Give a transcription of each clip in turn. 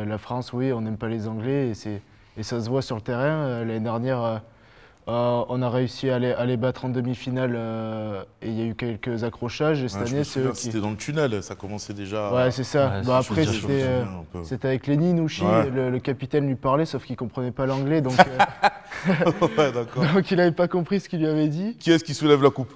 la France, oui, on n'aime pas les Anglais et ça se voit sur le terrain. L'année dernière, on a réussi à les battre en demi-finale et il y a eu quelques accrochages. Et cette Ouais, je année, me c'est eux souviens, qui. c'était dans le tunnel, ça commençait déjà. Ouais, c'est ça. Ouais, Bah, je après, me c'était souviens un peu. c'était avec Lenny Nouchi. Ouais. Le capitaine lui parlait, sauf qu'il ne comprenait pas l'anglais. Donc, Ouais, d'accord. donc il n'avait pas compris ce qu'il lui avait dit. Qui est-ce qui soulève la coupe?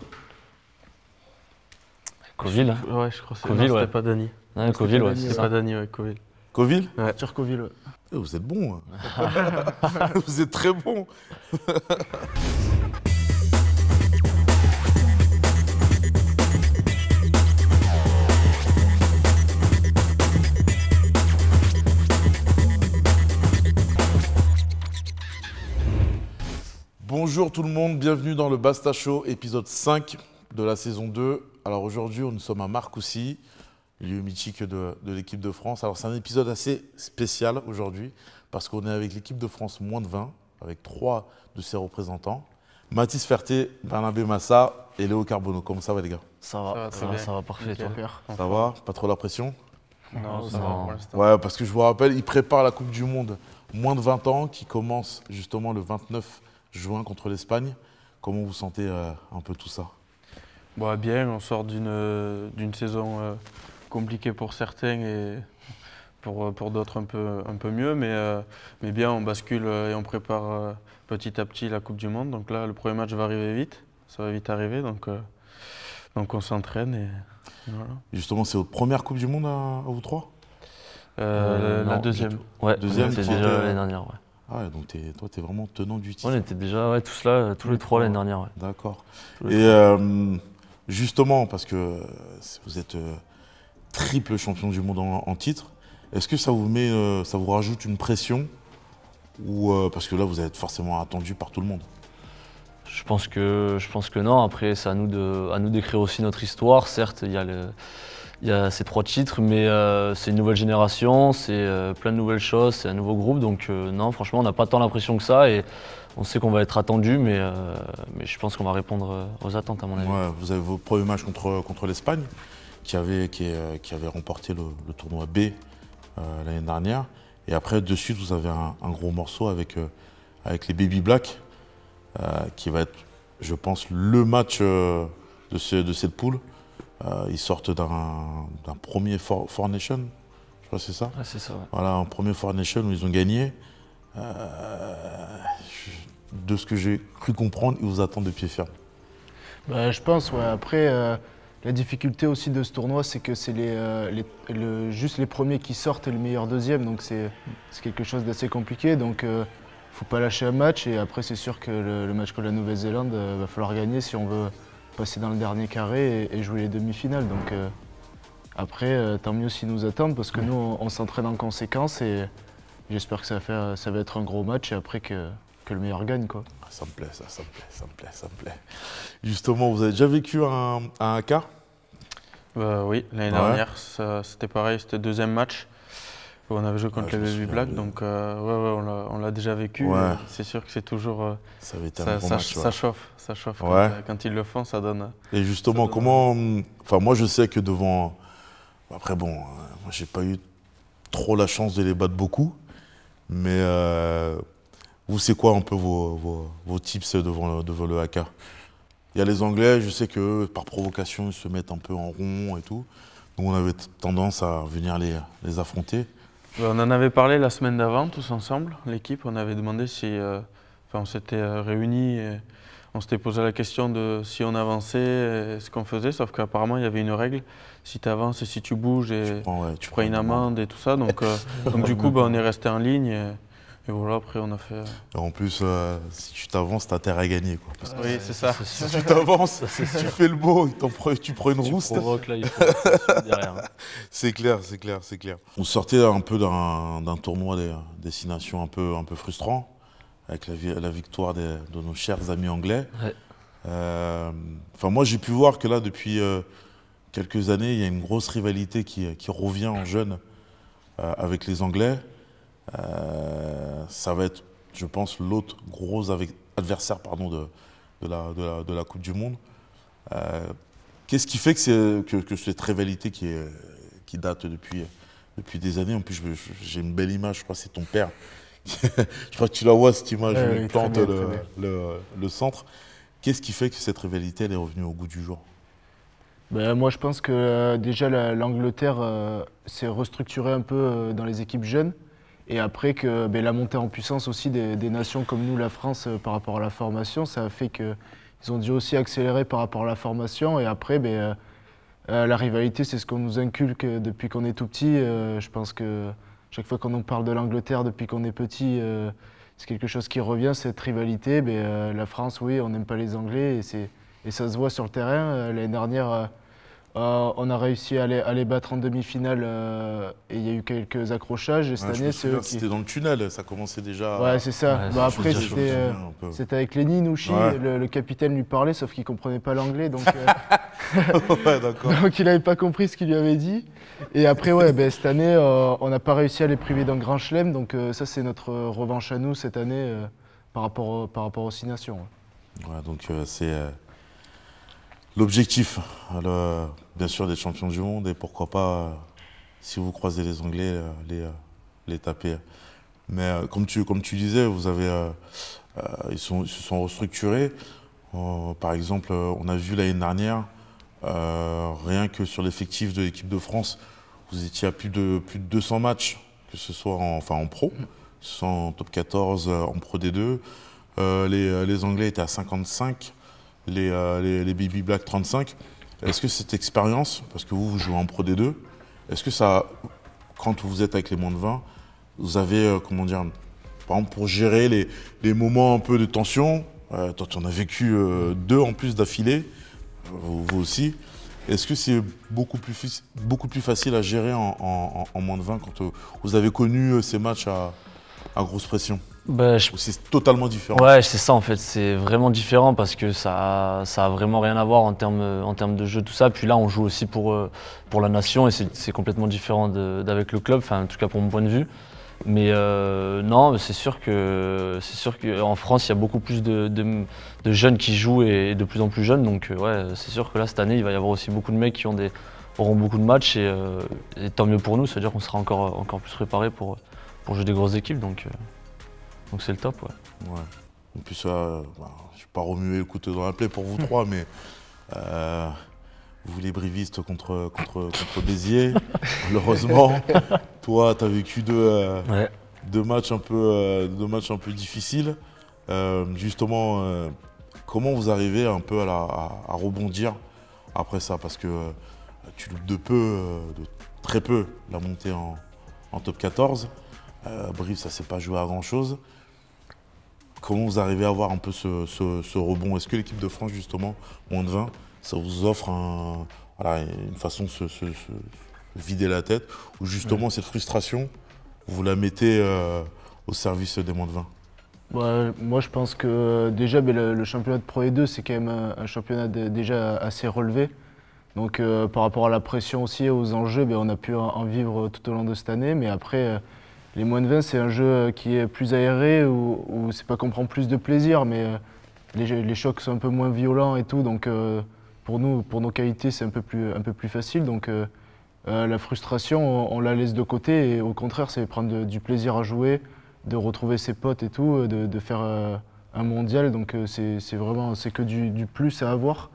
Coville. Ouais, je crois que Coville, c'était ouais. pas Dani. Ouais, Coville, ouais, Dani, c'est C'est ça. pas Dani, ouais, Coville. Coville? Turcoville, ouais. Eh, vous êtes bon. Vous êtes très bon. Bonjour tout le monde, bienvenue dans le Basta Show, épisode 5 de la saison 2. Alors aujourd'hui, nous sommes à Marcoussis, lieu mythique de l'équipe de France. Alors c'est un épisode assez spécial aujourd'hui parce qu'on est avec l'équipe de France moins de 20, avec 3 de ses représentants. Mathis Ferté, Barnabé Massa et Léo Carbonneau. Comment ça va les gars? Ça va, va, très bien. ça va parfait, toi. Super. Ça va? Pas trop la pression? Non, ça non. va pour l'instant. Ouais, parce que je vous rappelle, il prépare la Coupe du Monde moins de 20 ans qui commence justement le 29 juin contre l'Espagne. Comment vous sentez un peu tout ça? Bon, bien, on sort d'une saison compliquée pour certains et pour d'autres un peu mieux, mais bien, on bascule et on prépare petit à petit la Coupe du Monde. Donc là, le premier match va arriver vite, ça va vite arriver, donc on s'entraîne et voilà. Justement, c'est votre première Coupe du Monde à vous trois? La non, deuxième. Ouais, Deuxième, c'était qui déjà était- l'année dernière, ouais. Ah ouais, donc toi, t'es vraiment tenant du titre. On était déjà tous là, tous les trois l'année dernière, ouais. D'accord. Tous les Et justement, parce que vous êtes triple champion du monde en titre, est-ce que ça vous rajoute une pression ou parce que là, vous êtes forcément attendu par tout le monde? Je pense que non. Après, c'est à nous d'écrire aussi notre histoire. Certes, il y a ces 3 titres, mais c'est une nouvelle génération, c'est plein de nouvelles choses, c'est un nouveau groupe. Donc non, franchement, on n'a pas tant l'impression que ça et on sait qu'on va être attendu, mais je pense qu'on va répondre aux attentes à mon avis. Ouais, vous avez vos premiers matchs contre l'Espagne, qui avait remporté le tournoi B l'année dernière. Et après, de suite, vous avez un gros morceau avec les Baby Black, qui va être, je pense, le match de cette poule. Ils sortent d'un premier Four Nations, je crois que c'est ça. Ouais, c'est ça, ouais. Voilà, un premier Four Nations où ils ont gagné. De ce que j'ai cru comprendre, ils vous attendent de pied ferme. Bah, je pense, ouais. Après, la difficulté aussi de ce tournoi, c'est que c'est juste les premiers qui sortent et le meilleur deuxième. Donc c'est quelque chose d'assez compliqué. Donc faut pas lâcher un match. Et après, c'est sûr que le match contre la Nouvelle-Zélande, va falloir gagner si on veut passer dans le dernier carré et jouer les demi-finales. Donc après, tant mieux s'ils nous attendent parce que nous, on s'entraîne en conséquence et j'espère que ça va être un gros match et après que le meilleur gagne, quoi. Ah, ça me plaît, ça me plaît. Justement, vous avez déjà vécu un AK? Oui, l'année Ouais. dernière, c'était pareil, c'était le deuxième match où on avait joué contre Ouais, je les me Baby souviens, Black, oui. donc on l'a déjà vécu. Ouais. C'est sûr que c'est toujours Ça avait été un gros match. ça chauffe. Ouais. Quand ils le font, ça donne. Et justement, Ça comment... Enfin, moi, je sais que devant... Après, bon, moi, j'ai pas eu trop la chance de les battre beaucoup. Mais vous, c'est quoi un peu vos tips devant le AK? Il y a les Anglais, je sais que par provocation, ils se mettent un peu en rond et tout. Donc, on avait tendance à venir les affronter. On en avait parlé la semaine d'avant, tous ensemble, l'équipe. On avait demandé si. On s'était réunis et on s'était posé la question de si on avançait, ce qu'on faisait, sauf qu'apparemment, il y avait une règle. Si tu avances et si tu bouges, tu prends une amende et tout ça. Donc du coup, on est resté en ligne. Et voilà, après, on a fait. Et en plus, si tu t'avances, t'as intérêt à gagner, quoi. Parce que Oui, c'est ça. si tu t'avances, tu fais le beau, tu prends une Tu rouste. provoques, là, il faut être derrière. Hein. C'est clair. On sortait un peu d'un tournoi des destinations un peu frustrant, avec la victoire de nos chers amis anglais. Ouais. Enfin, moi, j'ai pu voir que là, depuis quelques années, il y a une grosse rivalité qui revient en jeune avec les Anglais. Ça va être, je pense, l'autre gros adversaire de la Coupe du Monde. Qu'est-ce qui fait que cette rivalité qui date depuis depuis des années. En plus, j'ai une belle image, je crois que c'est ton père. Je crois que tu la vois, cette image où il plante le centre. Qu'est-ce qui fait que cette rivalité elle est revenue au goût du jour? Ben, moi, je pense que déjà l'Angleterre s'est restructurée un peu dans les équipes jeunes. Et après que ben, la montée en puissance aussi des nations comme nous, la France, par rapport à la formation, ça a fait qu'ils ont dû aussi accélérer par rapport à la formation. Et après, ben, la rivalité, c'est ce qu'on nous inculque depuis qu'on est tout petit. Je pense que chaque fois qu'on nous parle de l'Angleterre depuis qu'on est petit, c'est quelque chose qui revient, cette rivalité. Ben, la France, oui, on n'aime pas les Anglais et ça se voit sur le terrain. L'année dernière, on a réussi à les battre en demi-finale et il y a eu quelques accrochages. Et cette année, c'est eux qui... C'était dans le tunnel, ça commençait déjà. Ouais, c'est ça. Ouais, Bah, je après, me souviens un peu. c'était avec Lenny Nouchi, Ouais. le capitaine lui parlait, sauf qu'il ne comprenait pas l'anglais. Donc, Ouais, d'accord. donc il n'avait pas compris ce qu'il lui avait dit. Et après, ouais, ben, cette année, on n'a pas réussi à les priver d'un grand chelem. Donc ça, c'est notre revanche à nous cette année par rapport aux 6 nations. Ouais. Ouais, donc c'est l'objectif, bien sûr, d'être champion du monde et pourquoi pas, si vous croisez les Anglais, les taper. Mais comme tu disais, vous avez, ils se sont restructurés. Par exemple, on a vu l'année dernière, rien que sur l'effectif de l'équipe de France, vous étiez à plus de 200 matchs, que ce soit en pro, que ce soit en top 14, en Pro D2. Les Anglais étaient à 55, les Baby Black 35. Est-ce que cette expérience, parce que vous jouez en Pro D2, est-ce que ça, quand vous êtes avec les moins de 20, vous avez, comment dire, par exemple pour gérer les moments un peu de tension, toi tu en as vécu 2 en plus d'affilée, vous aussi, est-ce que c'est beaucoup plus facile à gérer en moins de 20 quand vous avez connu ces matchs à grosse pression? Bah, Ou c'est totalement différent? ouais, c'est ça en fait, c'est vraiment différent parce que ça a vraiment rien à voir en termes de jeu, tout ça. Puis là, on joue aussi pour la nation et c'est complètement différent d'avec le club, enfin en tout cas pour mon point de vue. Mais non, c'est sûr qu'en France, il y a beaucoup plus de jeunes qui jouent et de plus en plus jeunes. Donc ouais, c'est sûr que là, cette année, il va y avoir aussi beaucoup de mecs qui auront beaucoup de matchs et tant mieux pour nous, c'est-à-dire qu'on sera encore plus préparés pour jouer des grosses équipes. Donc c'est le top, ouais. Ouais. En plus, je ne vais pas remuer le couteau dans la plaie pour vous trois, mais vous les brivistes contre Béziers, malheureusement. Toi, tu as vécu deux matchs un peu difficiles. Justement, comment vous arrivez un peu à rebondir après ça? Parce que tu loupes de très peu la montée en top 14. Brive, ça ne s'est pas joué à grand-chose. Comment vous arrivez à avoir un peu ce rebond? Est-ce que l'équipe de France, justement, moins de 20, ça vous offre une façon de se vider la tête? Ou justement, cette frustration, vous la mettez au service des moins de 20? Ouais, moi, je pense que déjà, le championnat de Pro E2, c'est quand même un championnat déjà assez relevé. Donc, par rapport à la pression aussi, aux enjeux, on a pu en vivre tout au long de cette année. Mais après, les moins de 20, c'est un jeu qui est plus aéré, où c'est pas qu'on prend plus de plaisir, mais les chocs sont un peu moins violents et tout. Donc, pour nous, pour nos qualités, c'est un peu plus facile. Donc, la frustration, on la laisse de côté. Et au contraire, c'est prendre du plaisir à jouer, de retrouver ses potes et tout, de faire un mondial. Donc, c'est que du plus à avoir.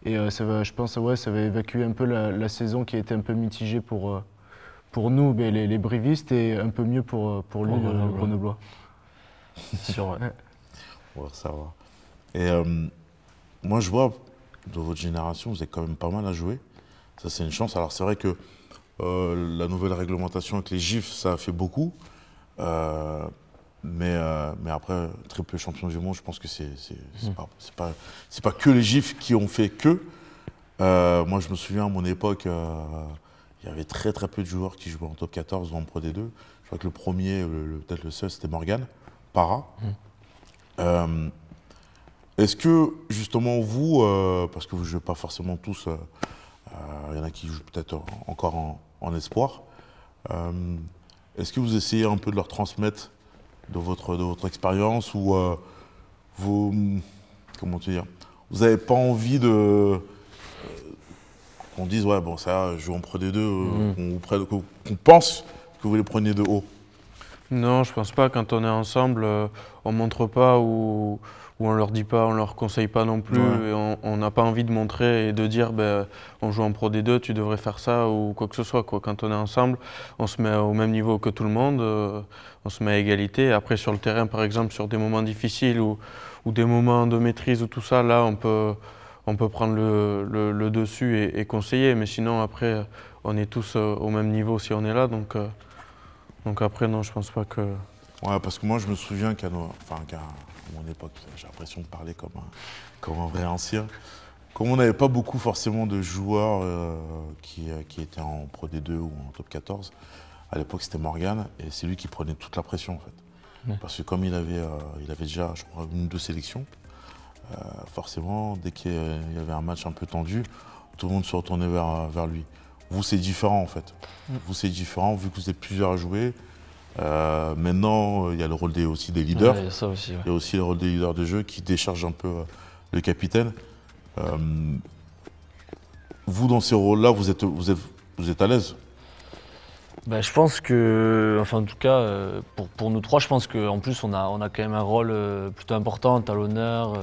Et ça va, je pense, ouais, ça va évacuer un peu la saison qui a été un peu mitigée pour nous, les brivistes, et un peu mieux pour lui, le Grenoblois. C'est sûr, ouais. Ouais, ça va. Et moi, je vois, de votre génération, vous avez quand même pas mal à jouer. Ça, c'est une chance. Alors, c'est vrai que la nouvelle réglementation avec les gifs, ça a fait beaucoup. Mais après, triple champion du monde, je pense que c'est pas que les gifs qui ont fait que. Moi, je me souviens, à mon époque, il y avait très peu de joueurs qui jouaient en top 14 ou en Pro D2. Je crois que le premier, peut-être le seul, c'était Morgan Parra. Est-ce que, justement, vous, parce que vous ne jouez pas forcément tous, il y en a qui jouent peut-être encore en espoir, est-ce que vous essayez un peu de leur transmettre de votre expérience, ou comment te dire, vous n'avez pas envie de qu'on dise, ouais, bon, ça, je joue en Pro D2, qu'on pense que vous les preniez de haut? Non, je pense pas. Quand on est ensemble, on montre pas ou on leur dit pas, on leur conseille pas non plus. Ouais. Et on n'a pas envie de montrer et de dire, ben, on joue en Pro D2, tu devrais faire ça ou quoi que ce soit, quoi. Quand on est ensemble, on se met au même niveau que tout le monde, on se met à égalité. Après, sur le terrain, par exemple, sur des moments difficiles ou des moments de maîtrise ou tout ça, là, on peut prendre le dessus et conseiller. Mais sinon, après, on est tous au même niveau si on est là. Donc après, non, je pense pas que... Ouais, parce que moi, je me souviens qu'à mon époque, j'ai l'impression de parler comme un vrai ancien. Comme on n'avait pas beaucoup forcément de joueurs qui étaient en Pro D2 ou en Top 14, à l'époque, c'était Morgan, et c'est lui qui prenait toute la pression, en fait. Ouais. Parce que comme il avait déjà, je crois, 1 ou 2 sélections, forcément, dès qu'il y avait un match un peu tendu, tout le monde se retournait vers lui. Vous, c'est différent en fait. Vous, c'est différent vu que vous êtes plusieurs à jouer. Maintenant, il y a le rôle aussi des leaders. Ouais, il y a ça aussi. Ouais. Il y a aussi le rôle des leaders de jeu qui décharge un peu le capitaine. Vous, dans ces rôles-là, vous êtes à l'aise? Bah, je pense que, enfin en tout cas, pour nous trois, je pense qu'en plus on a quand même un rôle plutôt important, talonneur,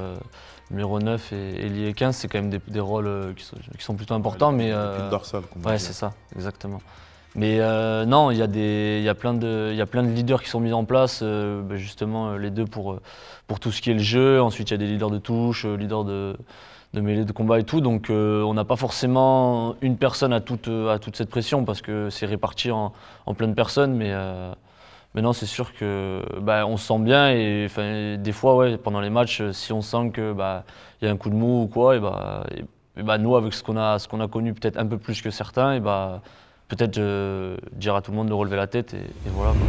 numéro 9 et ailier 15, c'est quand même des rôles qui sont plutôt importants. Mais Pile dorsale, comme on ouais, dit. c'est ça, exactement. Mais non, il y a plein de leaders qui sont mis en place, bah, justement les deux pour tout ce qui est le jeu. Ensuite, il y a des leaders de touche, leaders de mêlée, de combat et tout. Donc on n'a pas forcément une personne à toute cette pression parce que c'est réparti en plein de personnes. Mais non, c'est sûr que bah, on se sent bien et des fois, ouais, pendant les matchs, si on sent que bah, y a un coup de mou ou quoi, et bah, nous, avec ce qu'on a connu peut-être un peu plus que certains, et bah, peut-être dire à tout le monde de relever la tête et voilà, quoi.